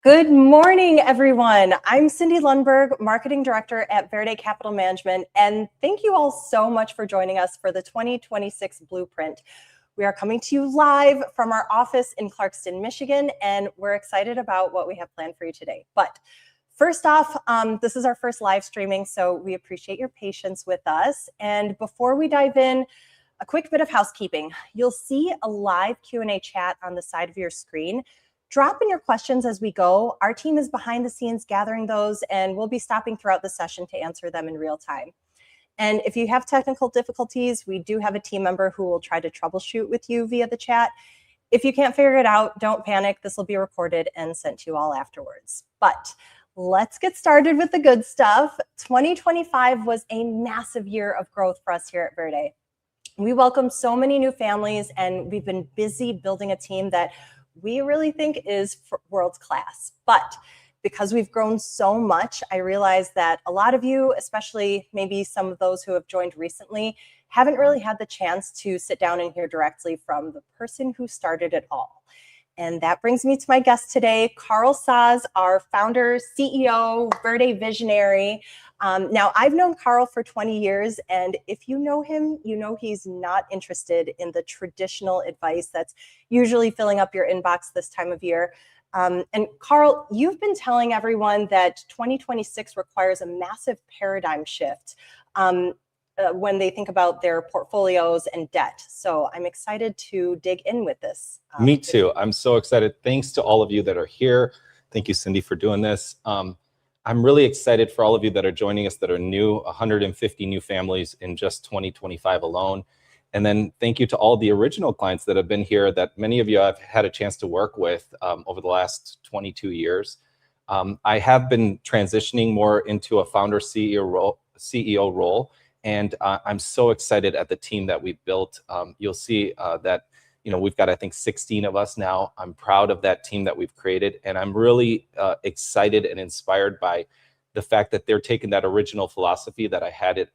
Good morning, everyone. I'm Cindy Lundberg, Marketing Director at Verde Capital Management, and thank you all so much for joining us for the 2026 Blueprint. We are coming to you live from our office in Clarkston, Michigan, and we're excited about what we have planned for you today. But first off, this is our first live streaming, so we appreciate your patience with us. And before we dive in, a quick bit of housekeeping. You'll see a live Q&A chat on the side of your screen. Drop in your questions as we go. Our team is behind the scenes gathering those, and we'll be stopping throughout the session to answer them in real time. And if you have technical difficulties, we do have a team member who will try to troubleshoot with you via the chat. If you can't figure it out, don't panic. This will be recorded and sent to you all afterwards. But let's get started with the good stuff. 2025 was a massive year of growth for us here at Verde. We welcomed so many new families, and we've been busy building a team that we really think is world class. But because we've grown so much, I realize that a lot of you, especially maybe some of those who have joined recently, haven't really had the chance to sit down and hear directly from the person who started it all. And that brings me to my guest today, Carl Szasz, our founder, CEO, Verde visionary. Now, I've known Carl for 20 years, and if you know him, you know he's not interested in the traditional advice that's usually filling up your inbox this time of year. And Carl, you've been telling everyone that 2026 requires a massive paradigm shift when they think about their portfolios and debt. So I'm excited to dig in with this. Me too. I'm so excited. Thanks to all of you that are here. Thank you, Cindy, for doing this. I'm really excited for all of you that are joining us that are new, 150 new families in just 2025 alone. And then thank you to all the original clients that have been here that many of you have had a chance to work with over the last 22 years. I have been transitioning more into a founder CEO role. And I'm so excited at the team that we've built. You'll see that we've got, I think, 16 of us now. I'm proud of that team that we've created. And I'm really excited and inspired by the fact that they're taking that original philosophy that I had it,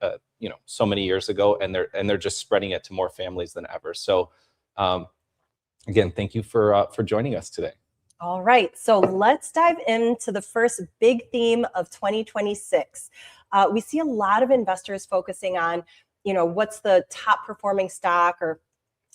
so many years ago, and they're just spreading it to more families than ever. So again, thank you for joining us today. All right, so let's dive into the first big theme of 2026. We see a lot of investors focusing on, what's the top performing stock or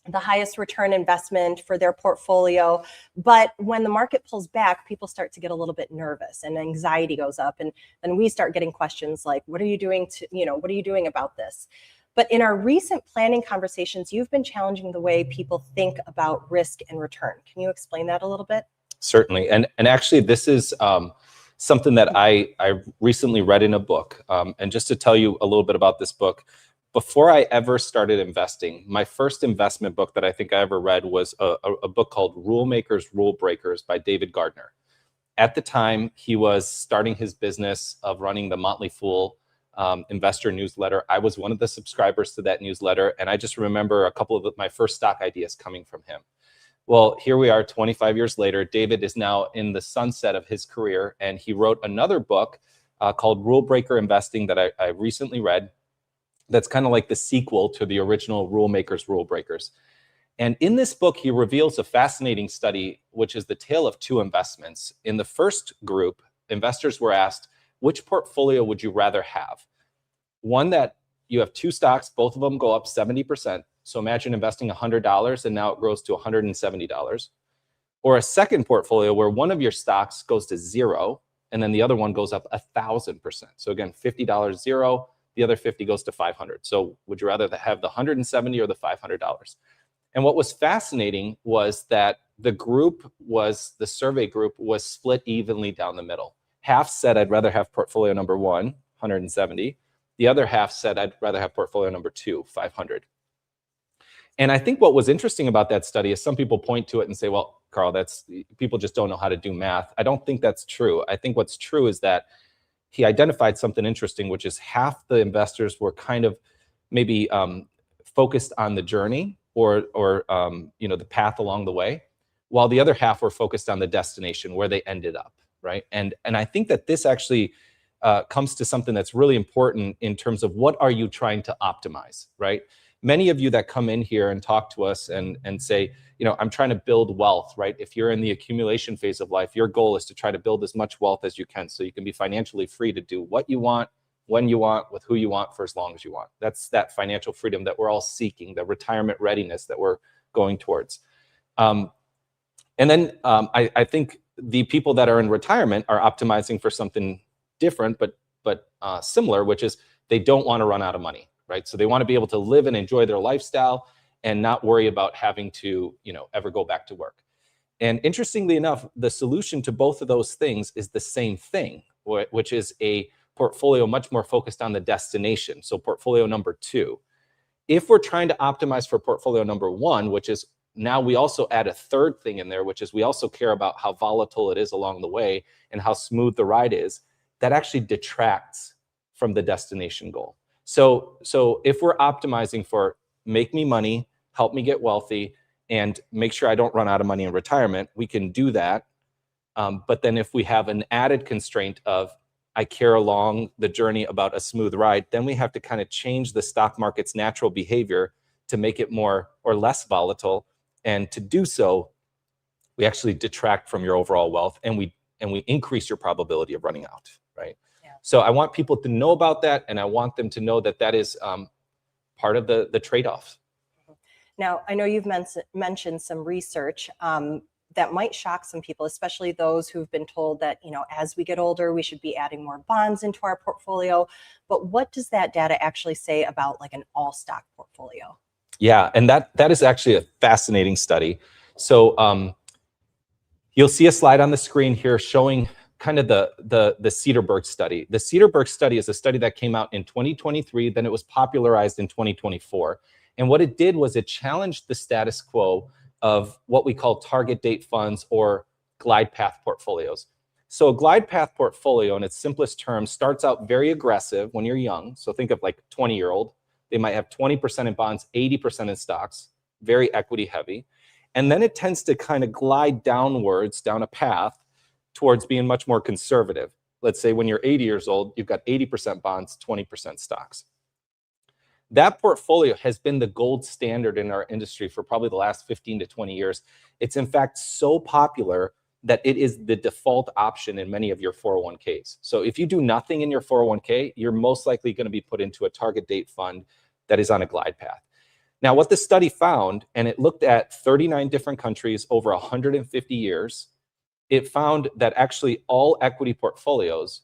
the highest return investment for their portfolio. But when the market pulls back, people start to get a little bit nervous and anxiety goes up. And then we start getting questions like, what are you doing what are you doing about this? But in our recent planning conversations, you've been challenging the way people think about risk and return. Can you explain that a little bit? Certainly. And actually, this is something that I recently read in a book. And just to tell you a little bit about this book, before I ever started investing, my first investment book that I think I ever read was a book called Rule Makers, Rule Breakers by David Gardner. At the time, he was starting his business of running the Motley Fool investor newsletter. I was one of the subscribers to that newsletter, and I just remember a couple of my first stock ideas coming from him. Well, here we are 25 years later. David is now in the sunset of his career, and he wrote another book called Rule Breaker Investing that I recently read. That's kind of like the sequel to the original Rule Makers, Rule Breakers. And in this book, he reveals a fascinating study, which is the tale of two investments. In the first group, investors were asked, which portfolio would you rather have? One that you have two stocks, both of them go up 70%. So imagine investing $100 and now it grows to $170. Or a second portfolio where one of your stocks goes to zero and then the other one goes up 1,000%. So again, $50 zero, the other 50 goes to 500. So would you rather have the 170 or the $500? And what was fascinating was that the survey group was split evenly down the middle. Half said I'd rather have portfolio number one, 170. The other half said I'd rather have portfolio number two, 500. And I think what was interesting about that study is some people point to it and say, well, Carl, people just don't know how to do math. I don't think that's true. I think what's true is that he identified something interesting, which is half the investors were kind of maybe focused on the journey or the path along the way, while the other half were focused on the destination where they ended up, right? And I think that this actually comes to something that's really important in terms of what are you trying to optimize, right? many of you that come in here and talk to us and say, I'm trying to build wealth, right? If you're in the accumulation phase of life, your goal is to try to build as much wealth as you can so you can be financially free to do what you want, when you want, with who you want, for as long as you want. That's that financial freedom that we're all seeking, the retirement readiness that we're going towards. And then I think the people that are in retirement are optimizing for something different, but similar, which is they don't want to run out of money, right? So they want to be able to live and enjoy their lifestyle and not worry about having to, ever go back to work. And interestingly enough, the solution to both of those things is the same thing, which is a portfolio much more focused on the destination. So portfolio number 2. If we're trying to optimize for portfolio number 1, which is now we also add a third thing in there, which is we also care about how volatile it is along the way and how smooth the ride is, that actually detracts from the destination goal. So if we're optimizing for make me money, help me get wealthy, and make sure I don't run out of money in retirement, we can do that. But then if we have an added constraint of I care along the journey about a smooth ride, then we have to kind of change the stock market's natural behavior to make it more or less volatile. And to do so, we actually detract from your overall wealth, and we increase your probability of running out, right? Yeah. So I want people to know about that, and I want them to know that that is part of the trade-off. Now, I know you've mentioned some research that might shock some people, especially those who've been told that, as we get older, we should be adding more bonds into our portfolio. But what does that data actually say about like an all stock portfolio? Yeah, and that is actually a fascinating study. So you'll see a slide on the screen here showing kind of the Cederberg study. The Cederberg study is a study that came out in 2023, then it was popularized in 2024. And what it did was it challenged the status quo of what we call target date funds or glide path portfolios. So a glide path portfolio, in its simplest terms, starts out very aggressive when you're young. So think of like 20-year-old. They might have 20% in bonds, 80% in stocks, very equity heavy. And then it tends to kind of glide downwards, down a path towards being much more conservative. Let's say when you're 80 years old, you've got 80% bonds, 20% stocks. That portfolio has been the gold standard in our industry for probably the last 15 to 20 years. It's in fact so popular that it is the default option in many of your 401ks. So if you do nothing in your 401k, you're most likely going to be put into a target date fund that is on a glide path. Now, what the study found, and it looked at 39 different countries over 150 years, it found that actually all equity portfolios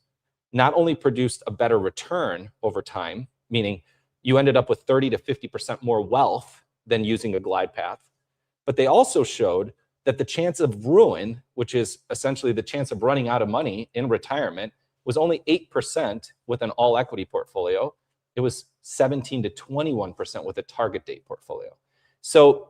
not only produced a better return over time, meaning you ended up with 30 to 50% more wealth than using a glide path, but they also showed that the chance of ruin, which is essentially the chance of running out of money in retirement, was only 8% with an all equity portfolio. It was 17 to 21% with a target date portfolio. So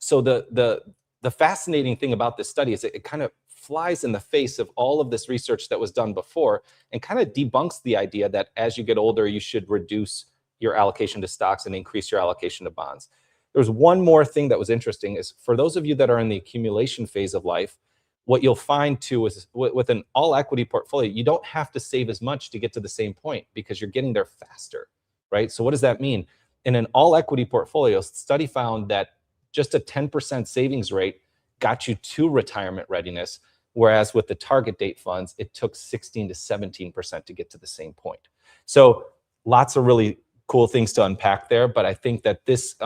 the fascinating thing about this study is it kind of flies in the face of all of this research that was done before and kind of debunks the idea that as you get older, you should reduce your allocation to stocks and increase your allocation to bonds. There's one more thing that was interesting is for those of you that are in the accumulation phase of life, what you'll find too is with an all equity portfolio, you don't have to save as much to get to the same point because you're getting there faster, right? So what does that mean? In an all equity portfolio, study found that just a 10% savings rate got you to retirement readiness, whereas with the target date funds, it took 16 to 17% to get to the same point. So lots of really cool things to unpack there, but I think that this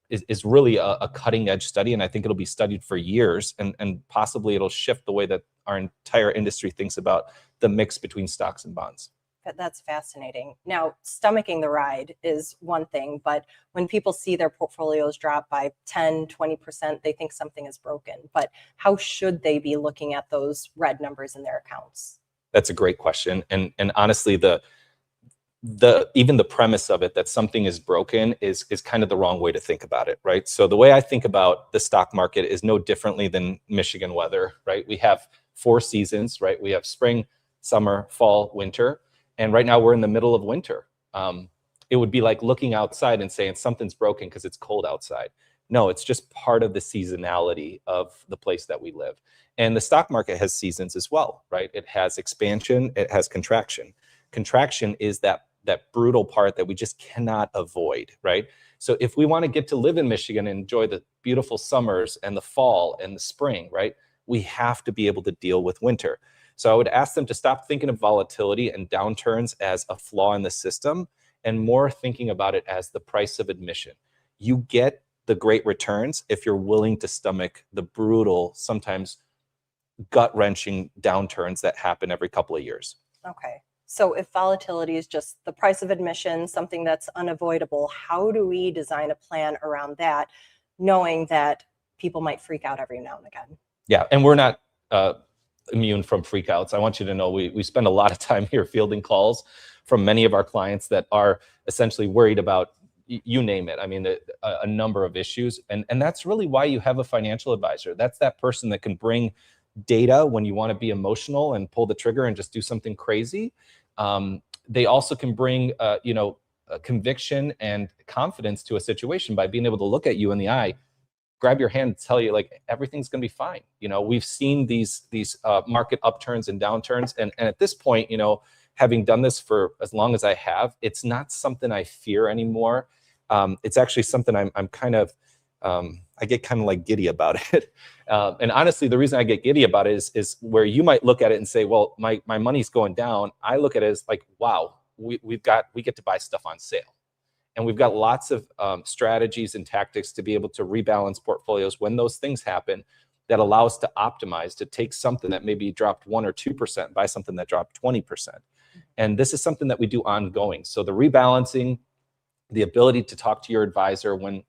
is really a cutting edge study, and I think it'll be studied for years, and possibly it'll shift the way that our entire industry thinks about the mix between stocks and bonds. That's fascinating. Now, stomaching the ride is one thing, but when people see their portfolios drop by 10, 20%, they think something is broken. But how should they be looking at those red numbers in their accounts? That's a great question. And honestly, even the premise of it that something is broken is kind of the wrong way to think about it, right? So the way I think about the stock market is no differently than Michigan weather, right? We have 4 seasons, right? We have spring, summer, fall, winter, and right now we're in the middle of winter. It would be like looking outside and saying something's broken because it's cold outside. No, it's just part of the seasonality of the place that we live. And the stock market has seasons as well, right? It has expansion, it has contraction. Contraction is that that brutal part that we just cannot avoid, right? So if we want to get to live in Michigan and enjoy the beautiful summers and the fall and the spring, right, we have to be able to deal with winter. So I would ask them to stop thinking of volatility and downturns as a flaw in the system and more thinking about it as the price of admission. You get the great returns if you're willing to stomach the brutal, sometimes gut-wrenching downturns that happen every couple of years. Okay. So if volatility is just the price of admission, something that's unavoidable, how do we design a plan around that, knowing that people might freak out every now and again? Yeah, and we're not immune from freakouts. I want you to know we spend a lot of time here fielding calls from many of our clients that are essentially worried about, you name it. I mean, a number of issues. And that's really why you have a financial advisor. That's that person that can bring data when you want to be emotional and pull the trigger and just do something crazy. They also can bring, conviction and confidence to a situation by being able to look at you in the eye, grab your hand and tell you, like, everything's going to be fine. We've seen these market upturns and downturns. And at this point, having done this for as long as I have, it's not something I fear anymore. It's actually something I'm kind of, I get kind of like giddy about it. And honestly, the reason I get giddy about it is where you might look at it and say, well, my money's going down. I look at it as like, wow, we get to buy stuff on sale. And we've got lots of strategies and tactics to be able to rebalance portfolios when those things happen that allow us to optimize, to take something that maybe dropped 1 or 2%, buy something that dropped 20%. And this is something that we do ongoing. So the rebalancing, the ability to talk to your advisor when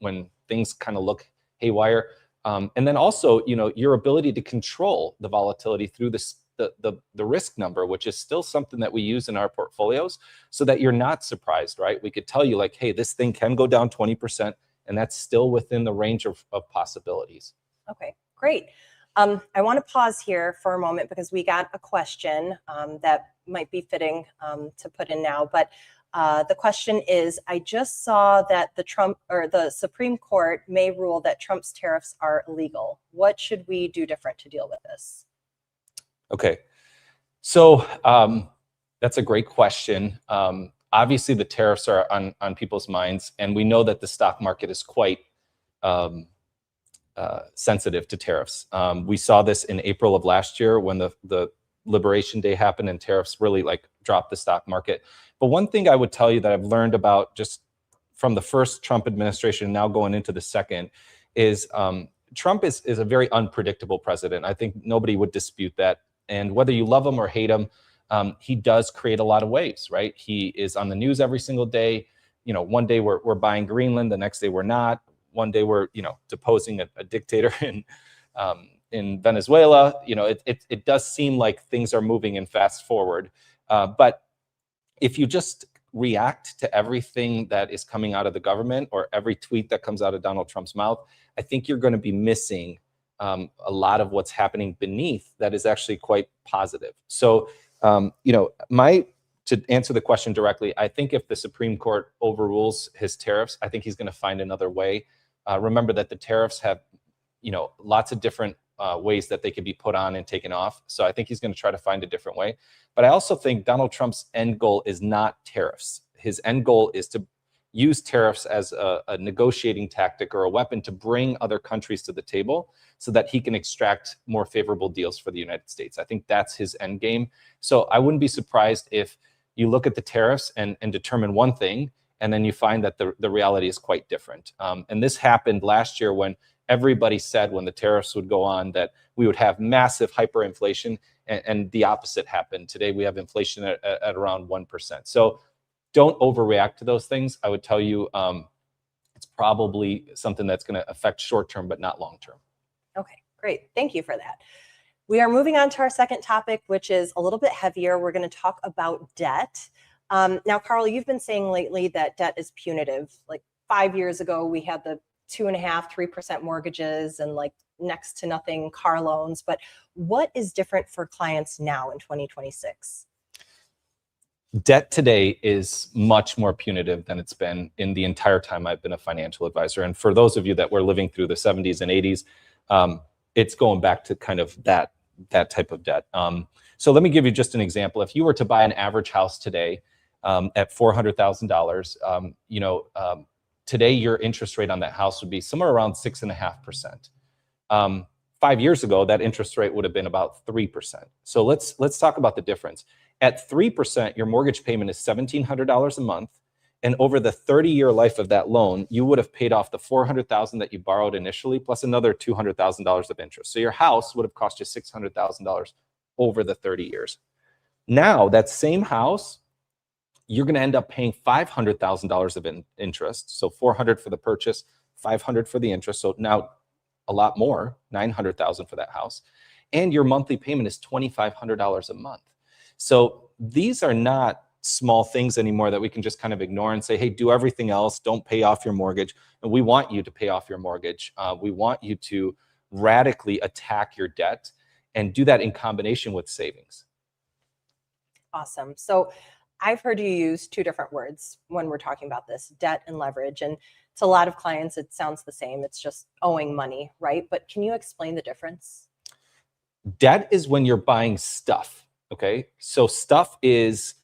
things kind of look haywire, and then also, your ability to control the volatility through the risk number, which is still something that we use in our portfolios so that you're not surprised, right? We could tell you, like, hey, this thing can go down 20%, and that's still within the range of possibilities. Okay, great. I want to pause here for a moment because we got a question that might be fitting to put in now. But the question is, I just saw that the Supreme Court may rule that Trump's tariffs are illegal. What should we do different to deal with this? Okay, so that's a great question. Obviously, the tariffs are on people's minds, and we know that the stock market is quite sensitive to tariffs. We saw this in April of last year when the Liberation Day happened and tariffs really dropped the stock market. But one thing I would tell you that I've learned about just from the first Trump administration now going into the second is Trump is a very unpredictable president. I think nobody would dispute that. And whether you love him or hate him, he does create a lot of waves, right? He is on the news every single day. One day we're buying Greenland, the next day we're not. One day we're deposing a dictator in Venezuela. It does seem like things are moving in fast forward. But if you just react to everything that is coming out of the government or every tweet that comes out of Donald Trump's mouth, I think you're going to be missing a lot of what's happening beneath that is actually quite positive. So, to answer the question directly, I think if the Supreme Court overrules his tariffs, I think he's going to find another way. Remember that the tariffs have, lots of different ways that they could be put on and taken off. So I think he's going to try to find a different way. But I also think Donald Trump's end goal is not tariffs. His end goal is to use tariffs as a negotiating tactic or a weapon to bring other countries to the table so that he can extract more favorable deals for the United States. I think that's his end game. So I wouldn't be surprised if you look at the tariffs and determine one thing, and then you find that the reality is quite different. And this happened last year when everybody said when the tariffs would go on that we would have massive hyperinflation, and the opposite happened. Today we have inflation at around 1%. So don't overreact to those things. I would tell you it's probably something that's going to affect short-term but not long-term. Okay, great. Thank you for that. We are moving on to our second topic, which is a little bit heavier. We're going to talk about debt. Now, Carl, you've been saying lately that debt is punitive. Like 5 years ago, we had the 2.5%, 3% mortgages and next to nothing car loans. But what is different for clients now in 2026? Debt today is much more punitive than it's been in the entire time I've been a financial advisor. And for those of you that were living through the 70s and 80s, it's going back to kind of that type of debt. So let me give you just an example. If you were to buy an average house today, at $400,000, today your interest rate on that house would be somewhere around 6.5%. 5 years ago, that interest rate would have been about 3%. So let's talk about the difference. At 3%, your mortgage payment is $1,700 a month. And over the 30-year life of that loan, you would have paid off the $400,000 that you borrowed initially, plus another $200,000 of interest. So your house would have cost you $600,000 over the 30 years. Now, that same house, you're going to end up paying $500,000 of interest. So $400,000 for the purchase, $500,000 for the interest. So now a lot more, $900,000 for that house. And your monthly payment is $2,500 a month. So these are not small things anymore that we can just kind of ignore and say, hey, do everything else, don't pay off your mortgage. And we want you to pay off your mortgage. We want you to radically attack your debt and do that in combination with savings. Awesome. So I've heard you use two different words when we're talking about this, debt and leverage. And to a lot of clients, it sounds the same. It's just owing money, right? But can you explain the difference? Debt is when you're buying stuff, okay? So stuff is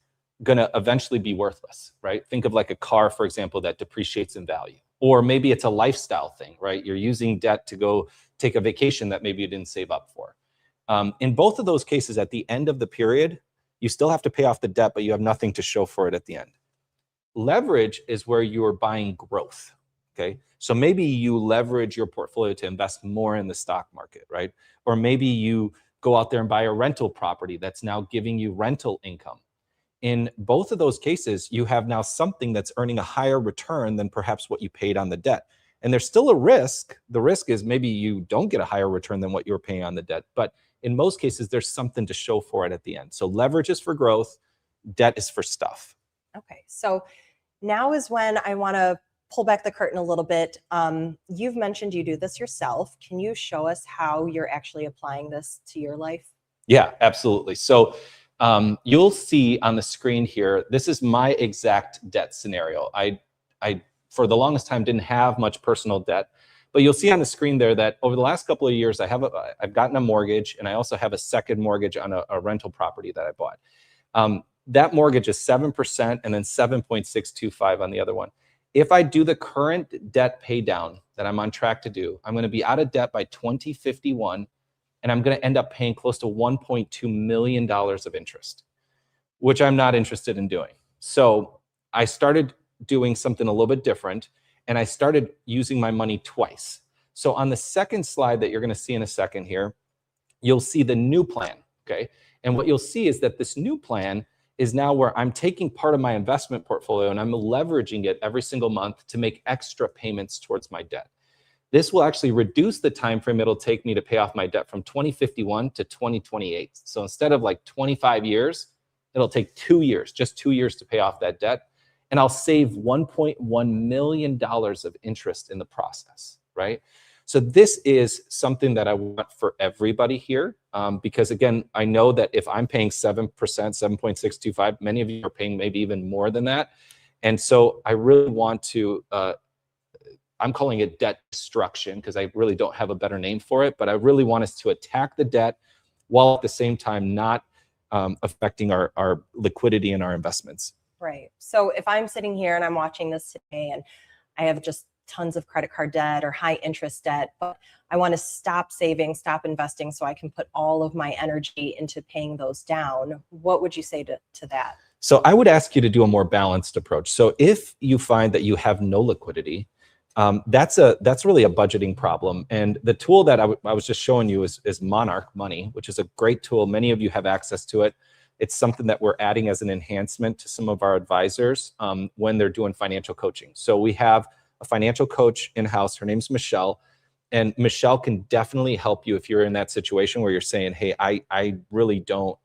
going to eventually be worthless, right? Think of like a car, for example, that depreciates in value. Or maybe it's a lifestyle thing, right? You're using debt to go take a vacation that maybe you didn't save up for. In both of those cases, at the end of the period, you still have to pay off the debt, but you have nothing to show for it at the end. Leverage is where you are buying growth, okay? So maybe you leverage your portfolio to invest more in the stock market, right? Or maybe you go out there and buy a rental property that's now giving you rental income. In both of those cases, you have now something that's earning a higher return than perhaps what you paid on the debt. And there's still a risk. The risk is maybe you don't get a higher return than what you were paying on the debt. But in most cases, there's something to show for it at the end. So leverage is for growth, debt is for stuff. Okay, so now is when I want to pull back the curtain a little bit. You've mentioned you do this yourself. Can you show us how you're actually applying this to your life? Yeah, absolutely. So you'll see on the screen here, this is my exact debt scenario. I for the longest time didn't have much personal debt, but you'll see on the screen there that over the last couple of years, I've gotten a mortgage, and I also have a second mortgage on a rental property that I bought. That mortgage is 7% and then 7.625 on the other one. If I do the current debt pay down that I'm on track to do, I'm going to be out of debt by 2051. And I'm going to end up paying close to $1.2 million of interest, which I'm not interested in doing. So I started doing something a little bit different, and I started using my money twice. So on the second slide that you're going to see in a second here, you'll see the new plan, okay? And what you'll see is that this new plan is now where I'm taking part of my investment portfolio and I'm leveraging it every single month to make extra payments towards my debt. This will actually reduce the time frame it'll take me to pay off my debt from 2051 to 2028. So instead of like 25 years, it'll take 2 years, just 2 years to pay off that debt. And I'll save $1.1 million of interest in the process, right? So this is something that I want for everybody here. Because again, I know that if I'm paying 7%, 7.625, many of you are paying maybe even more than that. And so I really want to, I'm calling it debt destruction because I really don't have a better name for it, but I really want us to attack the debt while at the same time not affecting our liquidity and our investments. Right. So if I'm sitting here and I'm watching this today and I have just tons of credit card debt or high interest debt, but I want to stop saving, stop investing so I can put all of my energy into paying those down, what would you say to that? So I would ask you to do a more balanced approach. So if you find that you have no liquidity, that's really a budgeting problem. And the tool that I was just showing you is Monarch Money, which is a great tool. Many of you have access to it. It's something that we're adding as an enhancement to some of our advisors when they're doing financial coaching. So we have a financial coach in-house. Her name's Michelle. And Michelle can definitely help you if you're in that situation where you're saying, hey, I really don't,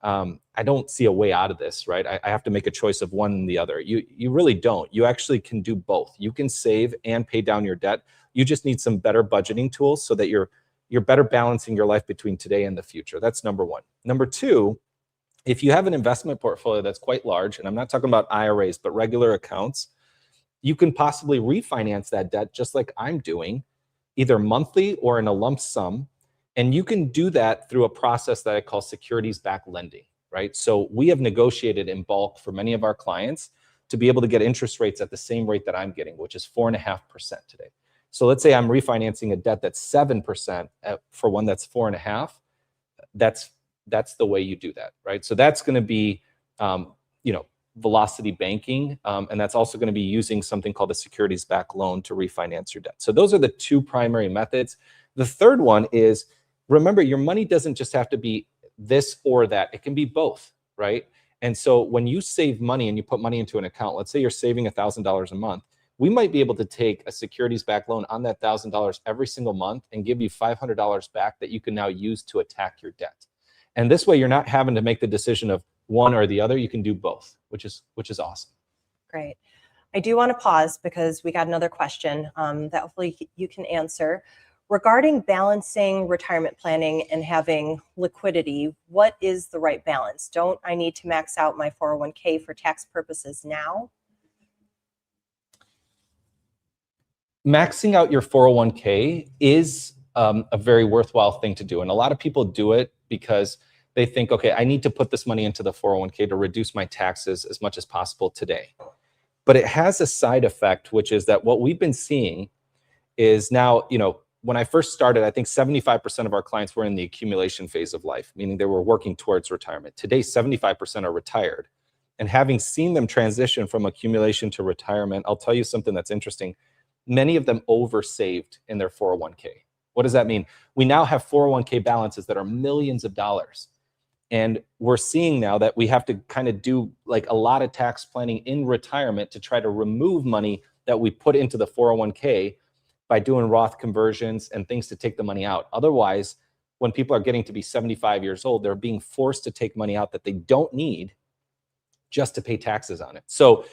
I don't see a way out of this, right? I have to make a choice of one and the other. You really don't. You actually can do both. You can save and pay down your debt. You just need some better budgeting tools so that you're better balancing your life between today and the future. That's number one. Number two, if you have an investment portfolio that's quite large, and I'm not talking about IRAs, but regular accounts, you can possibly refinance that debt just like I'm doing, either monthly or in a lump sum. And you can do that through a process that I call securities-backed lending, right? So we have negotiated in bulk for many of our clients to be able to get interest rates at the same rate that I'm getting, which is 4.5% today. So let's say I'm refinancing a debt that's 7% for one that's 4.5%. That's the way you do that, right? So that's going to be, velocity banking, and that's also going to be using something called a securities-backed loan to refinance your debt. So those are the two primary methods. The third one is, remember, your money doesn't just have to be this or that. It can be both, right? And so when you save money and you put money into an account, let's say you're saving $1,000 a month, we might be able to take a securities-backed loan on that $1,000 every single month and give you $500 back that you can now use to attack your debt. And this way, you're not having to make the decision of one or the other. You can do both, which is awesome. Great. I do want to pause because we got another question that hopefully you can answer. Regarding balancing retirement planning and having liquidity, what is the right balance? Don't I need to max out my 401k for tax purposes now? Maxing out your 401k is a very worthwhile thing to do. And a lot of people do it because they think, okay, I need to put this money into the 401k to reduce my taxes as much as possible today. But it has a side effect, which is that what we've been seeing is now, when I first started, I think 75% of our clients were in the accumulation phase of life, meaning they were working towards retirement. Today, 75% are retired. And having seen them transition from accumulation to retirement, I'll tell you something that's interesting. Many of them oversaved in their 401k. What does that mean? We now have 401k balances that are millions of dollars. And we're seeing now that we have to kind of do like a lot of tax planning in retirement to try to remove money that we put into the 401k by doing Roth conversions and things to take the money out. Otherwise, when people are getting to be 75 years old, they're being forced to take money out that they don't need just to pay taxes on it. So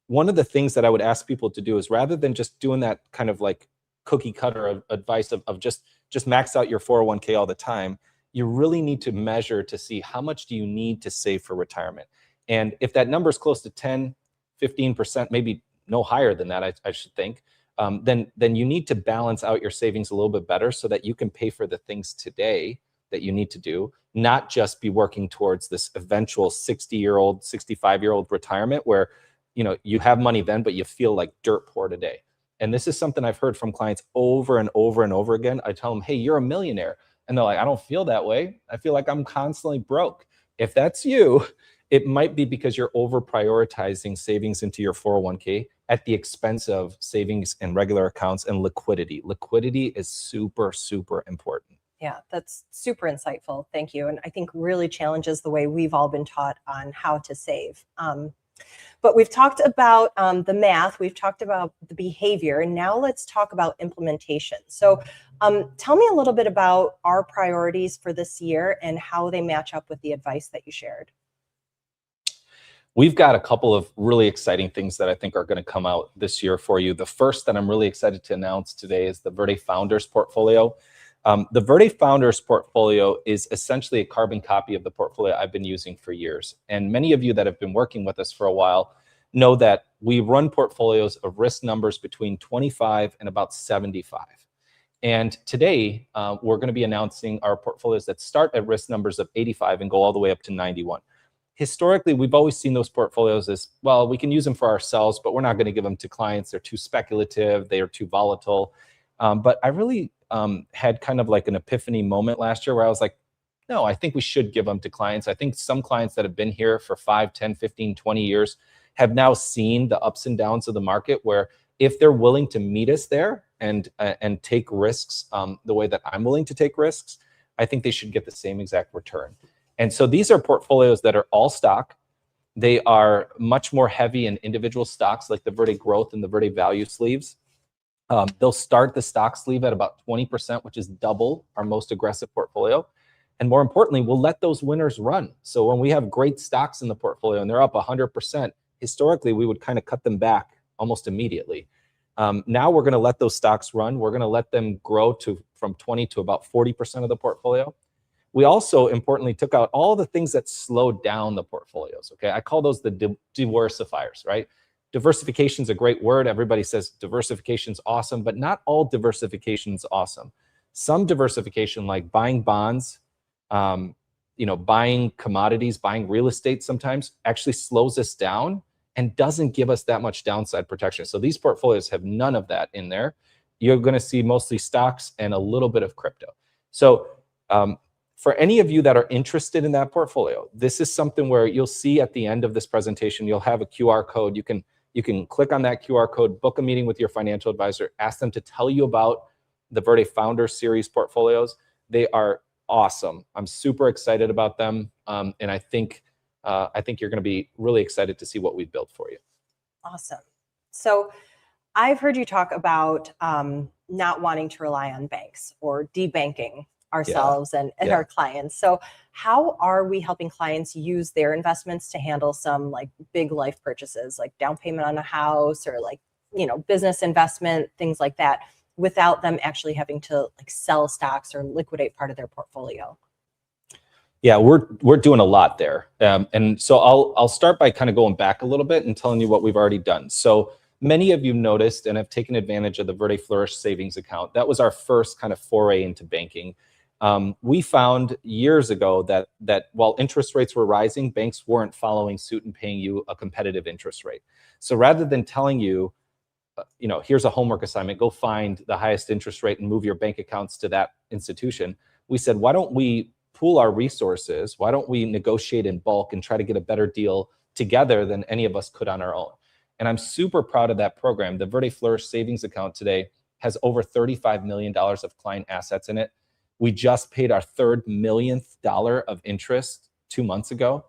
one of the things that I would ask people to do is, rather than just doing that kind of like cookie cutter advice of just max out your 401k all the time, you really need to measure to see how much do you need to save for retirement. And if that number is close to 10, 15%, maybe no higher than that, I should think, then you need to balance out your savings a little bit better so that you can pay for the things today that you need to do, not just be working towards this eventual 60-year-old, 65-year-old retirement where you have money then, but you feel like dirt poor today. And this is something I've heard from clients over and over and over again. I tell them, hey, you're a millionaire. And they're like, I don't feel that way. I feel like I'm constantly broke. If that's you, it might be because you're over prioritizing savings into your 401k at the expense of savings in regular accounts and liquidity. Liquidity is super, super important. Yeah, that's super insightful. Thank you. And I think really challenges the way we've all been taught on how to save. But we've talked about the math, we've talked about the behavior, and now let's talk about implementation. So tell me a little bit about our priorities for this year and how they match up with the advice that you shared. We've got a couple of really exciting things that I think are going to come out this year for you. The first that I'm really excited to announce today is the Verde Founders portfolio. The Verde Founders portfolio is essentially a carbon copy of the portfolio I've been using for years. And many of you that have been working with us for a while know that we run portfolios of risk numbers between 25 and about 75. And today, we're going to be announcing our portfolios that start at risk numbers of 85 and go all the way up to 91. Historically, we've always seen those portfolios as, well, we can use them for ourselves, but we're not going to give them to clients. They're too speculative. They are too volatile. But I really had kind of like an epiphany moment last year where I was like, no, I think we should give them to clients. I think some clients that have been here for 5, 10, 15, 20 years have now seen the ups and downs of the market, where if they're willing to meet us there and take risks the way that I'm willing to take risks, I think they should get the same exact return. And so these are portfolios that are all stock. They are much more heavy in individual stocks like the Verde Growth and the Verde Value sleeves. They'll start the stock sleeve at about 20%, which is double our most aggressive portfolio. And more importantly, we'll let those winners run. So when we have great stocks in the portfolio and they're up 100%, historically, we would kind of cut them back almost immediately. Now we're going to let those stocks run. We're going to let them grow from 20 to about 40% of the portfolio. We also importantly took out all the things that slowed down the portfolios. Okay, I call those the diversifiers, right? Diversification is a great word. Everybody says diversification is awesome, but not all diversification is awesome. Some diversification, like buying bonds, buying commodities, buying real estate sometimes actually slows us down and doesn't give us that much downside protection. So these portfolios have none of that in there. You're going to see mostly stocks and a little bit of crypto. So for any of you that are interested in that portfolio, this is something where you'll see at the end of this presentation, you'll have a QR code. You can click on that QR code, book a meeting with your financial advisor, ask them to tell you about the Verde Founder Series portfolios. They are awesome. I'm super excited about them, and I think you're going to be really excited to see what we've built for you. Awesome. So I've heard you talk about not wanting to rely on banks or debanking ourselves and our clients. So how are we helping clients use their investments to handle some like big life purchases, like down payment on a house or like, business investment, things like that, without them actually having to like sell stocks or liquidate part of their portfolio? Yeah, we're doing a lot there. And so I'll start by kind of going back a little bit and telling you what we've already done. So many of you noticed and have taken advantage of the Verde Flourish savings account. That was our first kind of foray into banking. We found years ago that while interest rates were rising, banks weren't following suit and paying you a competitive interest rate. So rather than telling you, here's a homework assignment, go find the highest interest rate and move your bank accounts to that institution, we said, why don't we pool our resources? Why don't we negotiate in bulk and try to get a better deal together than any of us could on our own? And I'm super proud of that program. The Verde Flourish savings account today has over $35 million of client assets in it. We just paid our third millionth dollar of interest 2 months ago.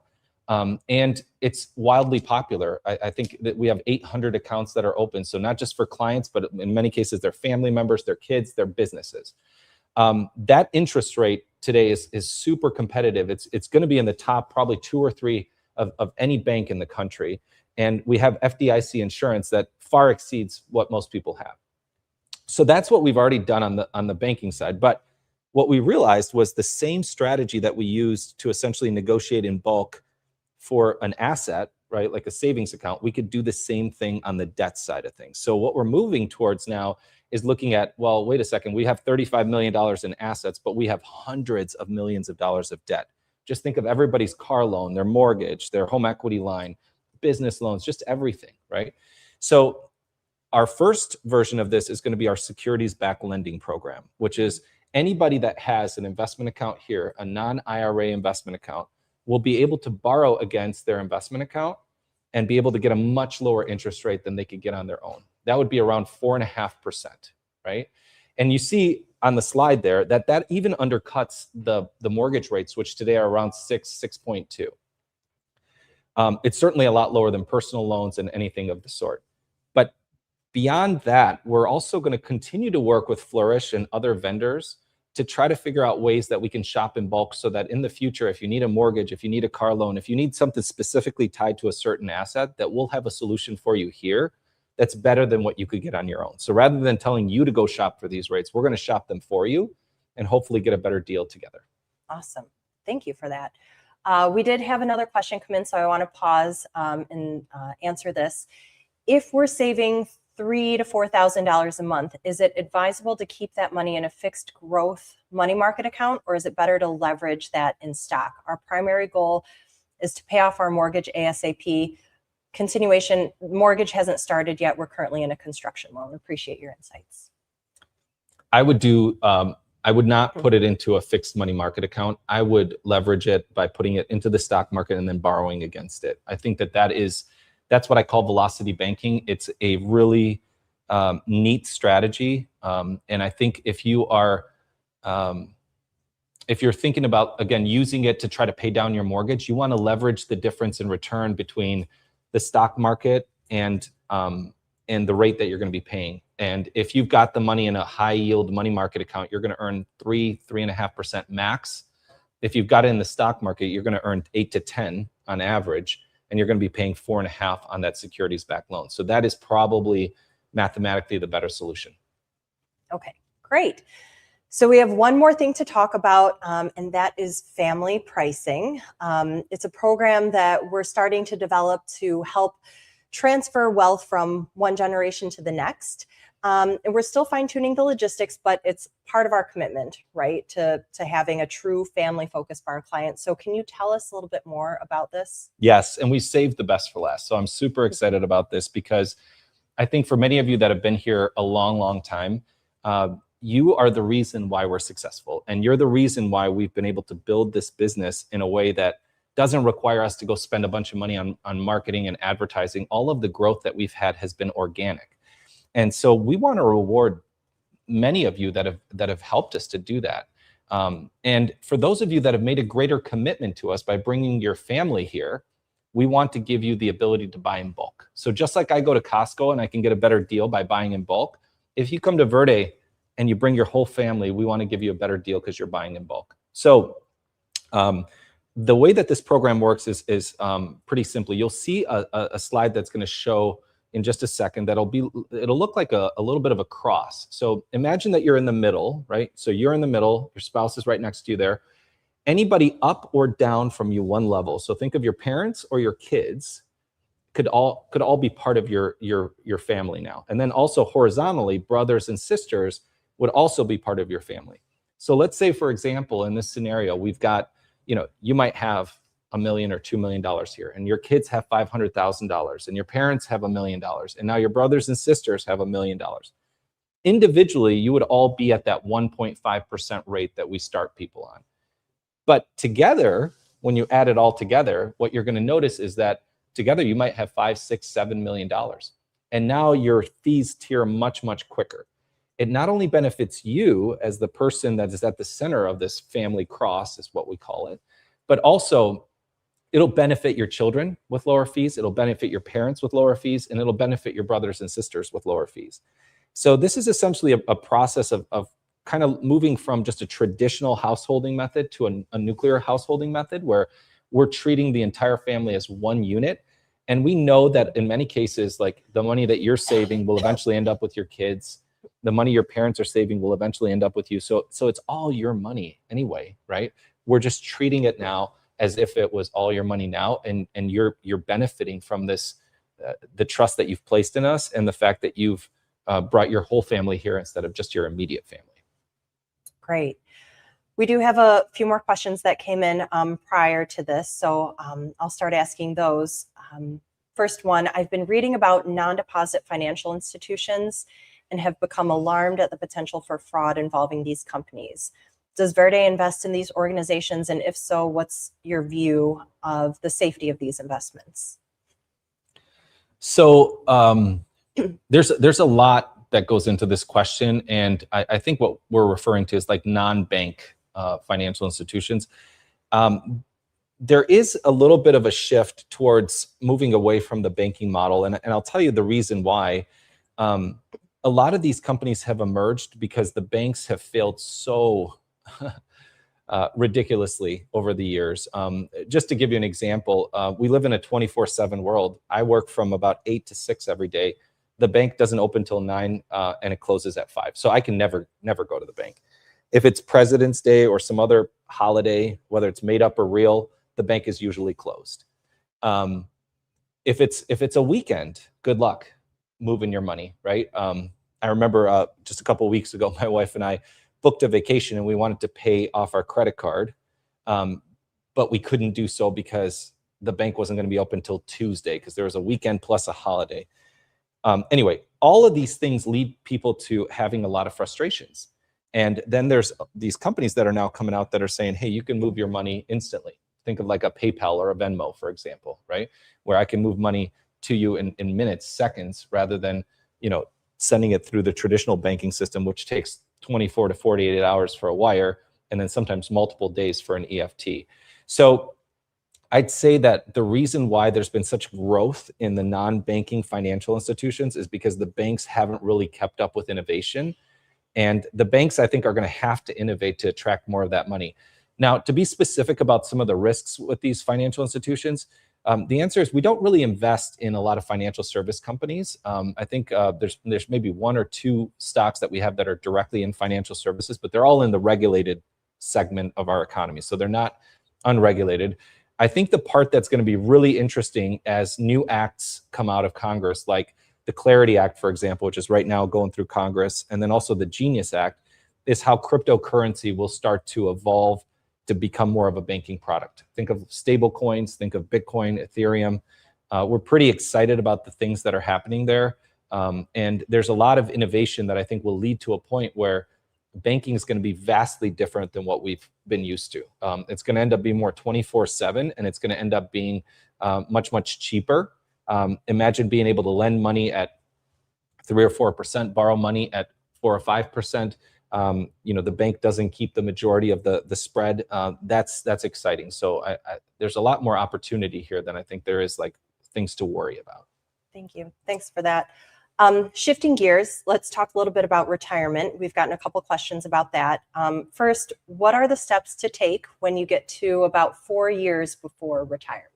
And it's wildly popular. I think that we have 800 accounts that are open. So not just for clients, but in many cases, their family members, their kids, their businesses. That interest rate today is super competitive. It's going to be in the top probably 2 or 3 of any bank in the country. And we have FDIC insurance that far exceeds what most people have. So that's what we've already done on the banking side. But what we realized was the same strategy that we used to essentially negotiate in bulk for an asset, right, like a savings account, we could do the same thing on the debt side of things. So what we're moving towards now is looking at, well, wait a second, we have $35 million in assets, but we have hundreds of millions of dollars of debt. Just think of everybody's car loan, their mortgage, their home equity line, business loans, just everything, right? So our first version of this is going to be our securities-backed lending program, which is anybody that has an investment account here, a non-IRA investment account, will be able to borrow against their investment account and be able to get a much lower interest rate than they could get on their own. That would be around 4.5%, right? And you see on the slide there that even undercuts the mortgage rates, which today are around 6.2. It's certainly a lot lower than personal loans and anything of the sort. But beyond that, we're also going to continue to work with Flourish and other vendors to try to figure out ways that we can shop in bulk so that in the future, if you need a mortgage, if you need a car loan, if you need something specifically tied to a certain asset, that we'll have a solution for you here that's better than what you could get on your own. So rather than telling you to go shop for these rates, we're going to shop them for you and hopefully get a better deal together. Awesome. Thank you for that. We did have another question come in, so I want to pause and answer this. If we're saving $3,000 to $4,000 a month, is it advisable to keep that money in a fixed growth money market account, or is it better to leverage that in stock? Our primary goal is to pay off our mortgage ASAP. Continuation, mortgage hasn't started yet. We're currently in a construction loan. Appreciate your insights. I would not put it into a fixed money market account. I would leverage it by putting it into the stock market and then borrowing against it. I think that's what I call velocity banking. It's a really neat strategy. And I think if you're thinking about, again, using it to try to pay down your mortgage, you want to leverage the difference in return between the stock market and the rate that you're going to be paying. And if you've got the money in a high yield money market account, you're going to earn 3.5% max. If you've got it in the stock market, you're going to earn 8 to 10 on average, and you're going to be paying 4.5 on that securities-backed loan. So that is probably mathematically the better solution. Okay, great. So we have one more thing to talk about, and that is family pricing. It's a program that we're starting to develop to help transfer wealth from one generation to the next. And we're still fine-tuning the logistics, but it's part of our commitment, right, to having a true family focus for our clients. So can you tell us a little bit more about this? Yes, and we saved the best for last. So I'm super excited about this because I think for many of you that have been here a long, long time, you are the reason why we're successful. And you're the reason why we've been able to build this business in a way that doesn't require us to go spend a bunch of money on marketing and advertising. All of the growth that we've had has been organic. And so we want to reward many of you that have helped us to do that. And for those of you that have made a greater commitment to us by bringing your family here, we want to give you the ability to buy in bulk. So just like I go to Costco and I can get a better deal by buying in bulk, if you come to Verde and you bring your whole family, we want to give you a better deal because you're buying in bulk. So the way that this program works is pretty simple. You'll see a slide that's going to show in just a second it'll look like a little bit of a cross. So imagine that you're in the middle, right? So you're in the middle, your spouse is right next to you there. Anybody up or down from you one level. So think of your parents or your kids could all be part of your family now. And then also horizontally, brothers and sisters would also be part of your family. So let's say, for example, in this scenario, we've got, you might have $1 million or $2 million here, and your kids have $500,000, and your parents have $1 million, and now your brothers and sisters have $1 million. Individually, you would all be at that 1.5% rate that we start people on. But together, when you add it all together, what you're going to notice is that together you might have $5, $6, $7 million. And now your fees tier much, much quicker. It not only benefits you as the person that is at the center of this family cross, is what we call it, but also it'll benefit your children with lower fees, it'll benefit your parents with lower fees, and it'll benefit your brothers and sisters with lower fees. So this is essentially a process of kind of moving from just a traditional householding method to a nuclear householding method where we're treating the entire family as one unit. And we know that in many cases, like the money that you're saving will eventually end up with your kids. The money your parents are saving will eventually end up with you. So it's all your money anyway, right? We're just treating it now as if it was all your money now, and you're benefiting from this, the trust that you've placed in us, and the fact that you've brought your whole family here instead of just your immediate family. Great. We do have a few more questions that came in prior to this, so I'll start asking those. First one, I've been reading about non-deposit financial institutions and have become alarmed at the potential for fraud involving these companies. Does Verde invest in these organizations? And if so, what's your view of the safety of these investments? So there's a lot that goes into this question. And I think what we're referring to is like non-bank financial institutions. There is a little bit of a shift towards moving away from the banking model. And I'll tell you the reason why. A lot of these companies have emerged because the banks have failed so ridiculously over the years. Just to give you an example, we live in a 24/7 world. I work from about 8 to 6 every day. The bank doesn't open till 9 and it closes at 5. So I can never go to the bank. If it's President's Day or some other holiday, whether it's made up or real, the bank is usually closed. If it's a weekend, good luck moving your money, right? I remember just a couple of weeks ago, my wife and I booked a vacation and we wanted to pay off our credit card, but we couldn't do so because the bank wasn't going to be open until Tuesday because there was a weekend plus a holiday. Anyway, all of these things lead people to having a lot of frustrations. And then there's these companies that are now coming out that are saying, hey, you can move your money instantly. Think of like a PayPal or a Venmo, for example, right? Where I can move money to you in minutes, seconds, rather than, sending it through the traditional banking system, which takes 24 to 48 hours for a wire, and then sometimes multiple days for an EFT. So I'd say that the reason why there's been such growth in the non-banking financial institutions is because the banks haven't really kept up with innovation. And the banks, I think, are going to have to innovate to attract more of that money. Now, to be specific about some of the risks with these financial institutions, the answer is we don't really invest in a lot of financial service companies. I think there's maybe 1 or 2 stocks that we have that are directly in financial services, but they're all in the regulated segment of our economy. So they're not unregulated. I think the part that's going to be really interesting as new acts come out of Congress, like the Clarity Act, for example, which is right now going through Congress, and then also the Genius Act, is how cryptocurrency will start to evolve to become more of a banking product. Think of stable coins, think of Bitcoin, Ethereum. We're pretty excited about the things that are happening there. And there's a lot of innovation that I think will lead to a point where banking is going to be vastly different than what we've been used to. It's going to end up being more 24/7, and it's going to end up being much, much cheaper. Imagine being able to lend money at 3 or 4%, borrow money at 4 or 5%. The bank doesn't keep the majority of the spread. That's exciting. So there's a lot more opportunity here than I think there is like things to worry about. Thank you. Thanks for that. Shifting gears, let's talk a little bit about retirement. We've gotten a couple questions about that. First, what are the steps to take when you get to about 4 years before retirement?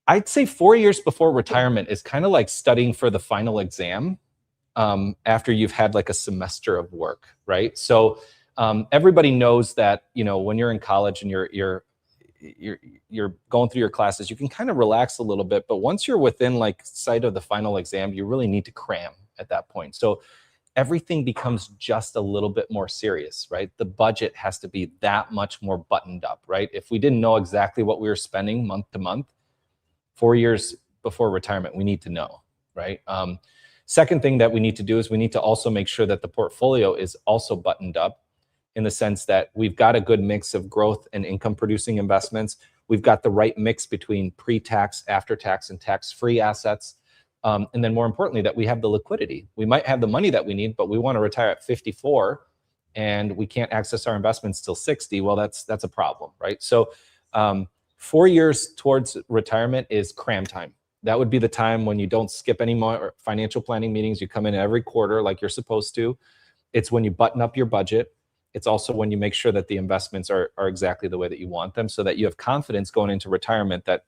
I'd say 4 years before retirement is kind of like studying for the final exam after you've had like a semester of work, right? So everybody knows that, when you're in college and you're going through your classes, you can kind of relax a little bit, but once you're within like sight of the final exam, you really need to cram at that point. So everything becomes just a little bit more serious, right? The budget has to be that much more buttoned up, right? If we didn't know exactly what we were spending month to month, 4 years before retirement, we need to know, right? Second thing that we need to do is we need to also make sure that the portfolio is also buttoned up, in the sense that we've got a good mix of growth and income producing investments. We've got the right mix between pre-tax, after-tax, and tax-free assets. And then more importantly, that we have the liquidity. We might have the money that we need, but we want to retire at 54 and we can't access our investments till 60. Well, that's a problem, right? So 4 years towards retirement is cram time. That would be the time when you don't skip any more financial planning meetings. You come in every quarter like you're supposed to. It's when you button up your budget. It's also when you make sure that the investments are exactly the way that you want them, so that you have confidence going into retirement that,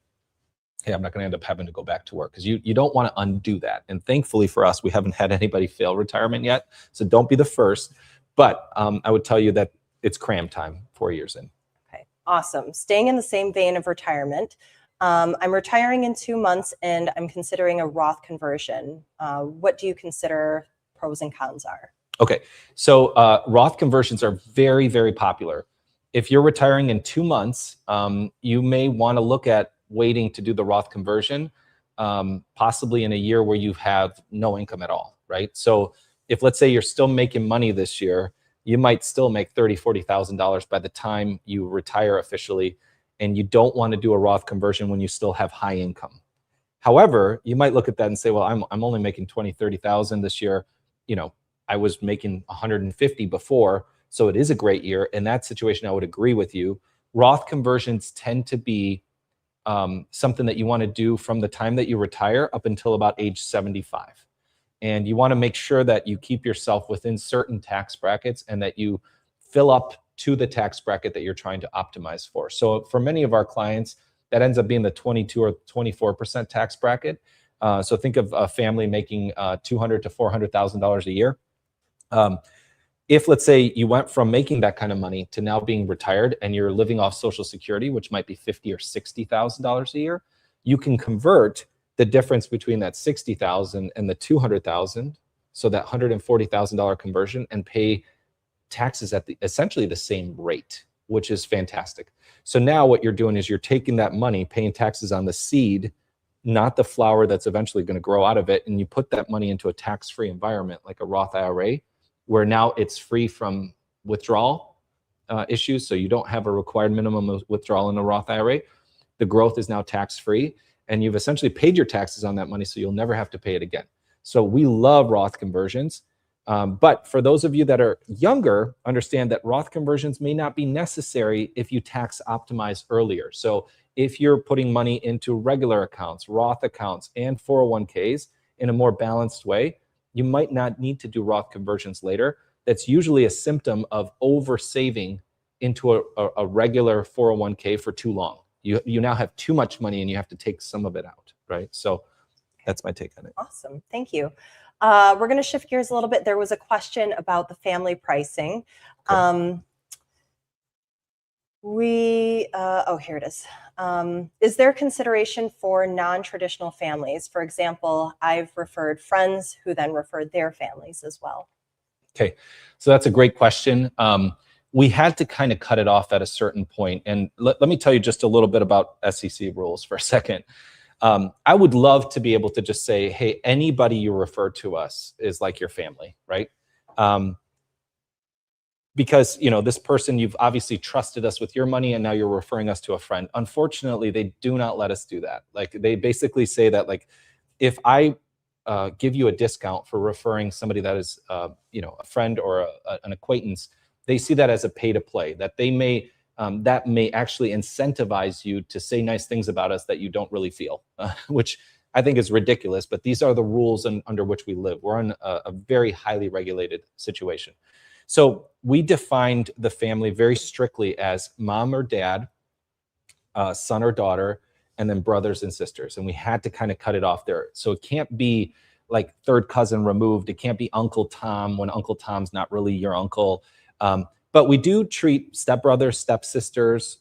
hey, I'm not going to end up having to go back to work, because you don't want to undo that. And thankfully for us, we haven't had anybody fail retirement yet. So don't be the first. But I would tell you that it's cram time 4 years in. Okay, awesome. Staying in the same vein of retirement, I'm retiring in 2 months and I'm considering a Roth conversion. What do you consider pros and cons are? Okay, so Roth conversions are very, very popular. If you're retiring in 2 months, you may want to look at waiting to do the Roth conversion, possibly in a year where you have no income at all, right? So if, let's say, you're still making money this year, you might still make $30,000, $40,000 by the time you retire officially, and you don't want to do a Roth conversion when you still have high income. However, you might look at that and say, well, I'm only making 20, 30,000 this year. I was making 150 before, so it is a great year. In that situation, I would agree with you. Roth conversions tend to be something that you want to do from the time that you retire up until about age 75. And you want to make sure that you keep yourself within certain tax brackets and that you fill up to the tax bracket that you're trying to optimize for. So for many of our clients, that ends up being the 22 or 24% tax bracket. So think of a family making $200,000 to $400,000 a year. If, let's say, you went from making that kind of money to now being retired and you're living off Social Security, which might be $50,000 or $60,000 a year, you can convert the difference between that $60,000 and the $200,000, so that $140,000 conversion, and pay taxes at essentially the same rate, which is fantastic. So now what you're doing is you're taking that money, paying taxes on the seed, not the flower that's eventually going to grow out of it, and you put that money into a tax-free environment like a Roth IRA, where now it's free from withdrawal issues. So you don't have a required minimum of withdrawal in a Roth IRA. The growth is now tax-free, and you've essentially paid your taxes on that money, so you'll never have to pay it again. So we love Roth conversions. But for those of you that are younger, understand that Roth conversions may not be necessary if you tax optimize earlier. So if you're putting money into regular accounts, Roth accounts, and 401ks in a more balanced way, you might not need to do Roth conversions later. That's usually a symptom of over saving into a regular 401k for too long. You now have too much money and you have to take some of it out, right? So that's my take on it. Awesome, thank you. We're going to shift gears a little bit. There was a question about the family pricing. Okay. Oh, here it is. Is there consideration for non-traditional families? For example, I've referred friends who then referred their families as well. Okay, so that's a great question. We had to kind of cut it off at a certain point. And let me tell you just a little bit about SEC rules for a second. I would love to be able to just say, hey, anybody you refer to us is like your family, right? Because this person, you've obviously trusted us with your money and now you're referring us to a friend. Unfortunately, they do not let us do that. Like, they basically say that, like, if I give you a discount for referring somebody that is a friend or an acquaintance, they see that as a pay to play, that they may that may actually incentivize you to say nice things about us that you don't really feel, which I think is ridiculous, but these are the rules under which we live. We're in a very highly regulated situation. So we defined the family very strictly as mom or dad, son or daughter, and then brothers and sisters. And we had to kind of cut it off there. So it can't be like third cousin removed. It can't be Uncle Tom when Uncle Tom's not really your uncle. But we do treat stepbrothers, stepsisters,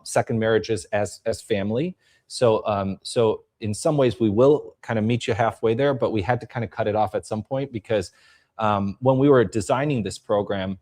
second marriages as family. So so in some ways we will kind of meet you halfway there, but we had to kind of cut it off at some point because when we were designing this program,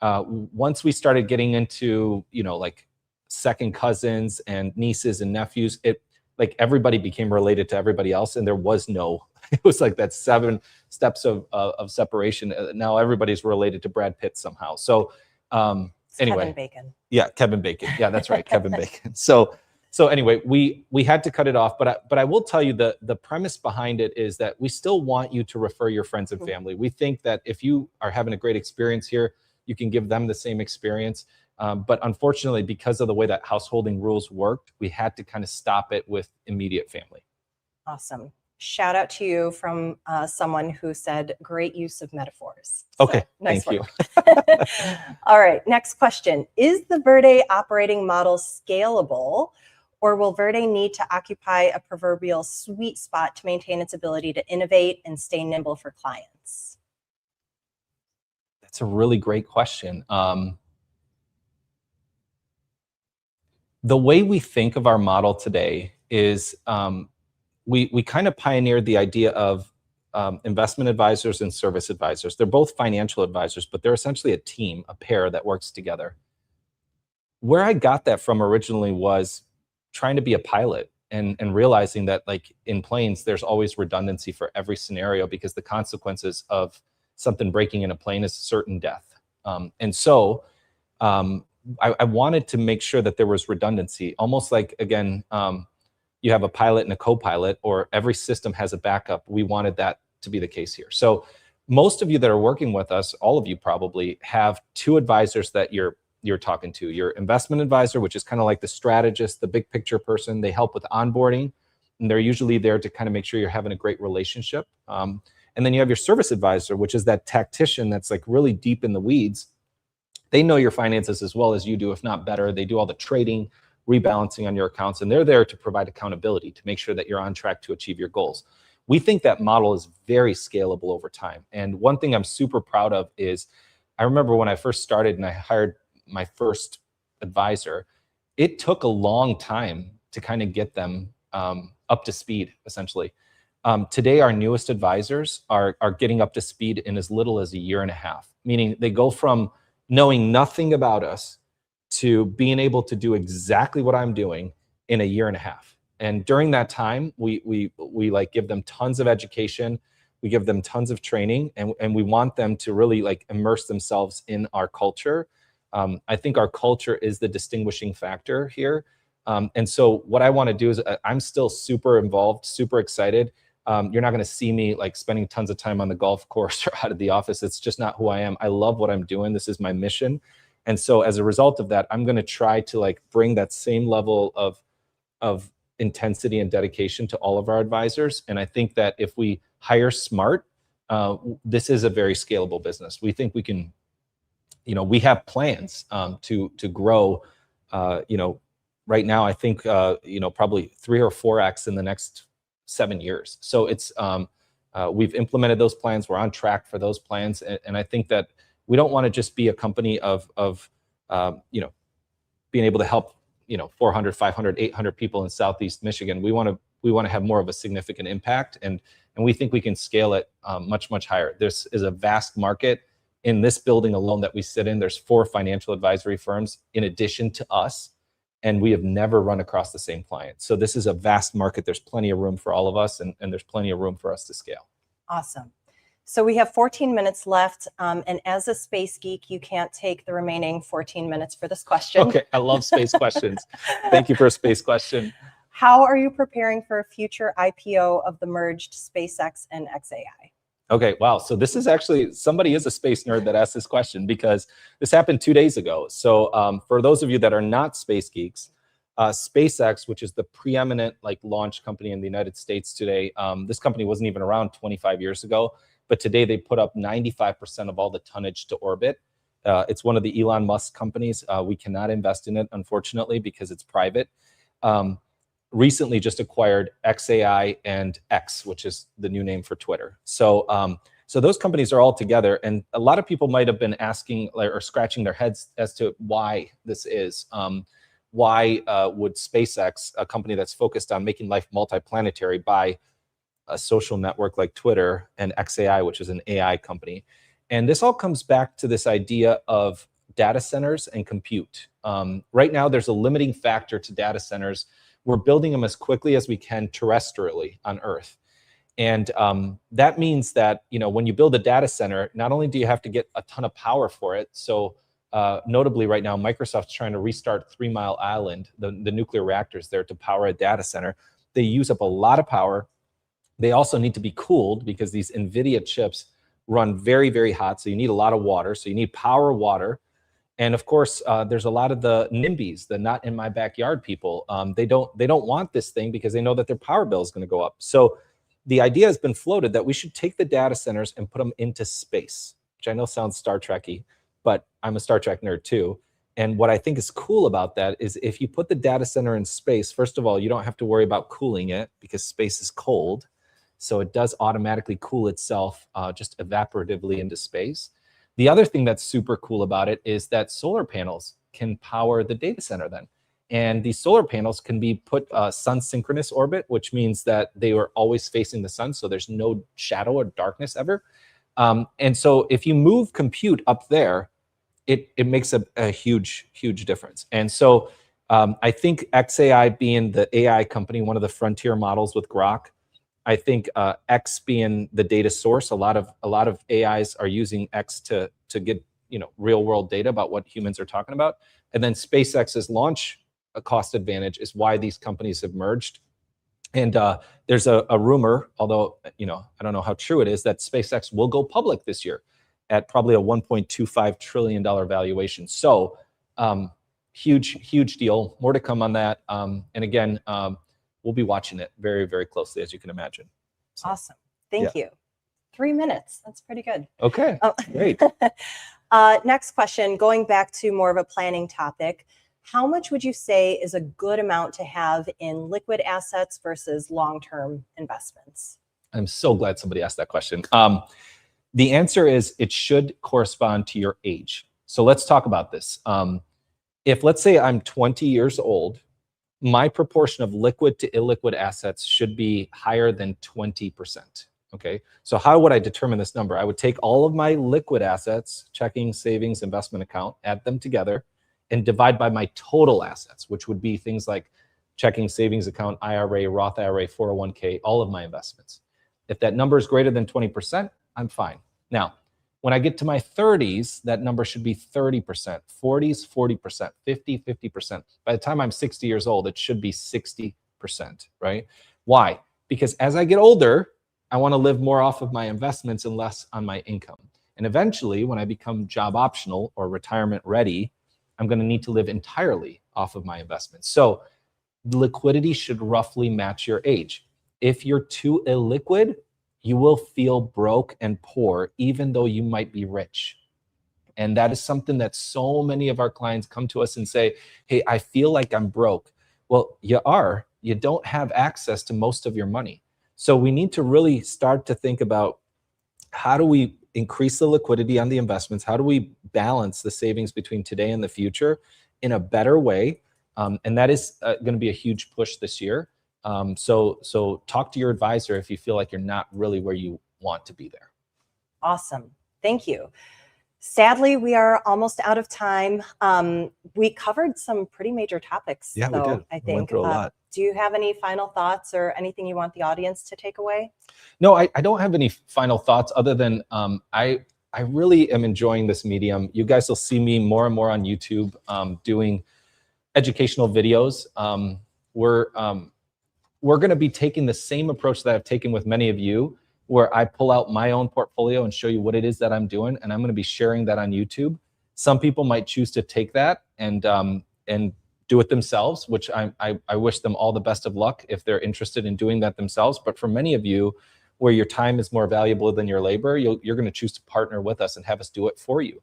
once we started getting into, like second cousins and nieces and nephews, it like everybody became related to everybody else, and there was no, it was like that 7 steps of separation. Now everybody's related to Brad Pitt somehow. So anyway, Kevin Bacon. Yeah, Kevin Bacon. Yeah, that's right, Kevin Bacon. So anyway, we had to cut it off, but I will tell you the premise behind it is that we still want you to refer your friends and family. We think that if you are having a great experience here, you can give them the same experience. But unfortunately, because of the way that householding rules worked, we had to kind of stop it with immediate family. Awesome. Shout out to you from someone who said great use of metaphors. So, okay, nice thank work. you. All right, next question. Is the Verde operating model scalable, or will Verde need to occupy a proverbial sweet spot to maintain its ability to innovate and stay nimble for clients? That's a really great question. The way we think of our model today is we kind of pioneered the idea of investment advisors and service advisors. They're both financial advisors, but they're essentially a team, a pair that works together. Where I got that from originally was trying to be a pilot and realizing that, like, in planes, there's always redundancy for every scenario because the consequences of something breaking in a plane is certain death. And so I wanted to make sure that there was redundancy, almost like, again, you have a pilot and a co-pilot, or every system has a backup. We wanted that to be the case here. So most of you that are working with us, all of you probably have 2 advisors that you're talking to. Your investment advisor, which is kind of like the strategist, the big picture person. They help with onboarding, and they're usually there to kind of make sure you're having a great relationship. And then you have your service advisor, which is that tactician that's like really deep in the weeds. They know your finances as well as you do, if not better. They do all the trading, rebalancing on your accounts, and they're there to provide accountability to make sure that you're on track to achieve your goals. We think that model is very scalable over time. And one thing I'm super proud of is, I remember when I first started and I hired my first advisor, it took a long time to kind of get them up to speed, essentially. Today, our newest advisors are getting up to speed in as little as a year and a half, meaning they go from knowing nothing about us to being able to do exactly what I'm doing in a year and a half. And during that time, we like give them tons of education, we give them tons of training, and we want them to really like immerse themselves in our culture. I think our culture is the distinguishing factor here. And so what I want to do is, I'm still super involved, super excited. You're not going to see me like spending tons of time on the golf course or out of the office. It's just not who I am. I love what I'm doing. This is my mission. And so as a result of that, I'm going to try to like bring that same level of intensity and dedication to all of our advisors. And I think that if we hire smart, this is a very scalable business. We think we can, we have plans to grow, right now, I think, probably 3 or 4x in the next 7 years. So it's, we've implemented those plans. We're on track for those plans. And I think that we don't want to just be a company of being able to help, 400, 500, 800 people in Southeast Michigan. We want to have more of a significant impact, and we think we can scale it much, much higher. This is a vast market. In this building alone that we sit in, there's 4 financial advisory firms in addition to us, and we have never run across the same client. So this is a vast market. There's plenty of room for all of us, and there's plenty of room for us to scale. Awesome. So we have 14 minutes left, and as a space geek, you can't take the remaining 14 minutes for this question. Okay, I love space questions. Thank you for a space question. How are you preparing for a future IPO of the merged SpaceX and xAI? Okay, wow. So this is actually, somebody is a space nerd that asked this question, because this happened 2 days ago. So for those of you that are not space geeks, SpaceX, which is the preeminent launch company in the United States today, this company wasn't even around 25 years ago. But today they put up 95% of all the tonnage to orbit. It's one of the Elon Musk companies. We cannot invest in it, unfortunately, because it's private. Recently just acquired xAI and X, which is the new name for Twitter. So those companies are all together. And a lot of people might have been asking or scratching their heads as to why this is. Why would SpaceX, a company that's focused on making life multiplanetary, buy a social network like Twitter, and xAI, which is an AI company? And this all comes back to this idea of data centers and compute. Right now, there's a limiting factor to data centers. We're building them as quickly as we can terrestrially on Earth. And that means that, when you build a data center, not only do you have to get a ton of power for it. So notably right now, Microsoft's trying to restart 3 Mile Island, the nuclear reactors there, to power a data center. They use up a lot of power. They also need to be cooled because these NVIDIA chips run very, very hot. So you need a lot of water. So you need power, water. And of course, there's a lot of the NIMBYs, the not in my backyard people. They don't want this thing because they know that their power bill is going to go up. So the idea has been floated that we should take the data centers and put them into space, which I know sounds Star Trek-y, but I'm a Star Trek nerd too. And what I think is cool about that is if you put the data center in space, first of all, you don't have to worry about cooling it because space is cold. So it does automatically cool itself just evaporatively into space. The other thing that's super cool about it is that solar panels can power the data center then. And these solar panels can be put sun synchronous orbit, which means that they are always facing the sun. So there's no shadow or darkness ever. And so if you move compute up there, it makes a huge, huge difference. And so I think xAI being the AI company, one of the frontier models with Grok, I think X being the data source, a lot of AIs are using X to get real world data about what humans are talking about. And then SpaceX's launch cost advantage is why these companies have merged. And there's a rumor, although I don't know how true it is, that SpaceX will go public this year at probably a $1.25 trillion valuation. So huge deal. More to come on that. And again, we'll be watching it very, very closely, as you can imagine. So, awesome. Thank you. 3 minutes. That's pretty good. Okay, great. Next question, going back to more of a planning topic. How much would you say is a good amount to have in liquid assets versus long-term investments? I'm so glad somebody asked that question. The answer is it should correspond to your age. So let's talk about this. If let's say I'm 20 years old, my proportion of liquid to illiquid assets should be higher than 20%. Okay, so how would I determine this number? I would take all of my liquid assets, checking, savings, investment account, add them together, and divide by my total assets, which would be things like checking, savings account, IRA, Roth IRA, 401k, all of my investments. If that number is greater than 20%, I'm fine. Now, when I get to my 30s, that number should be 30%, 40s, 40%, 50, 50%. By the time I'm 60 years old, it should be 60%, right? Why? Because as I get older, I want to live more off of my investments and less on my income. And eventually, when I become job optional or retirement ready, I'm going to need to live entirely off of my investments. So liquidity should roughly match your age. If you're too illiquid, you will feel broke and poor, even though you might be rich. And that is something that so many of our clients come to us and say, hey, I feel like I'm broke. Well, you are. You don't have access to most of your money. So we need to really start to think about how do we increase the liquidity on the investments? How do we balance the savings between today and the future? in a better way. And that is going to be a huge push this year. So talk to your advisor if you feel like you're not really where you want to be there. Awesome. Thank you. Sadly, we are almost out of time. We covered some pretty major topics, Yeah, though, we did. I think. We went through a lot. Do you have any final thoughts or anything you want the audience to take away? No, I don't have any final thoughts other than I really am enjoying this medium. You guys will see me more and more on YouTube doing educational videos. We're going to be taking the same approach that I've taken with many of you, where I pull out my own portfolio and show you what it is that I'm doing, and I'm going to be sharing that on YouTube. Some people might choose to take that and do it themselves, which I wish them all the best of luck if they're interested in doing that themselves. But for many of you, where your time is more valuable than your labor, you're going to choose to partner with us and have us do it for you.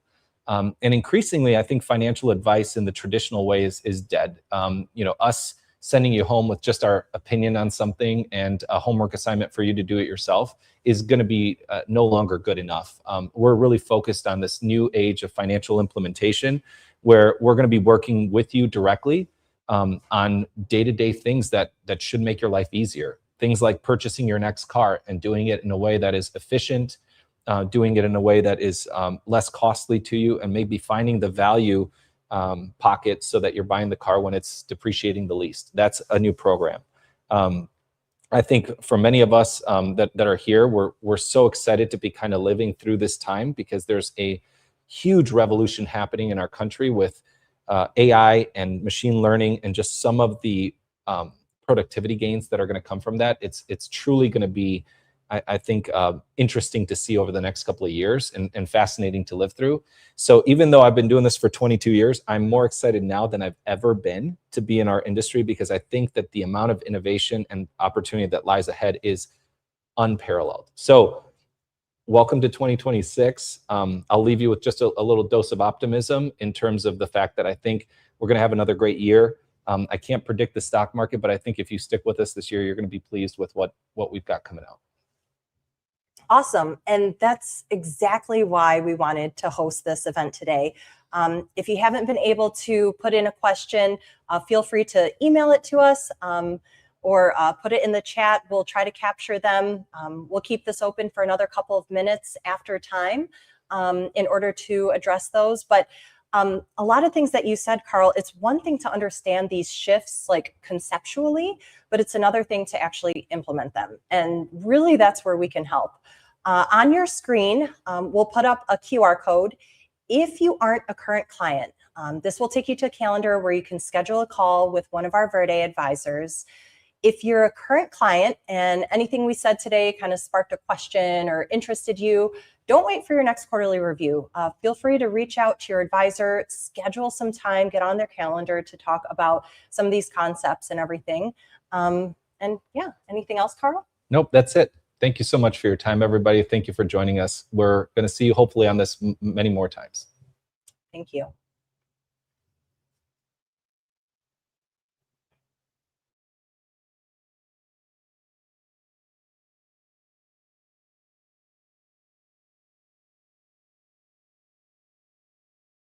And increasingly, I think financial advice in the traditional way is dead. Us sending you home with just our opinion on something and a homework assignment for you to do it yourself is going to be no longer good enough. We're really focused on this new age of financial implementation, where we're going to be working with you directly on day-to-day things that should make your life easier. Things like purchasing your next car and doing it in a way that is efficient, doing it in a way that is less costly to you, and maybe finding the value pocket so that you're buying the car when it's depreciating the least. That's a new program. I think for many of us that are here, we're so excited to be kind of living through this time, because there's a huge revolution happening in our country with AI and machine learning, and just some of the productivity gains that are going to come from that. It's truly going to be, I think, interesting to see over the next couple of years, and fascinating to live through. So even though I've been doing this for 22 years, I'm more excited now than I've ever been to be in our industry, because I think that the amount of innovation and opportunity that lies ahead is unparalleled. So welcome to 2026. I'll leave you with just a little dose of optimism in terms of the fact that I think we're going to have another great year. I can't predict the stock market, but I think if you stick with us this year, you're going to be pleased with what we've got coming out. Awesome. And that's exactly why we wanted to host this event today. If you haven't been able to put in a question, feel free to email it to us or put it in the chat. We'll try to capture them. We'll keep this open for another couple of minutes after time in order to address those. But a lot of things that you said, Carl, it's one thing to understand these shifts like conceptually, but it's another thing to actually implement them. And really, that's where we can help. On your screen, we'll put up a QR code. If you aren't a current client, this will take you to a calendar where you can schedule a call with one of our Verde advisors. If you're a current client and anything we said today kind of sparked a question or interested you, don't wait for your next quarterly review. Feel free to reach out to your advisor, schedule some time, get on their calendar to talk about some of these concepts and everything. And yeah, anything else, Carl? Nope, that's it. Thank you so much for your time, everybody. Thank you for joining us. We're going to see you hopefully on this many more times. Thank you.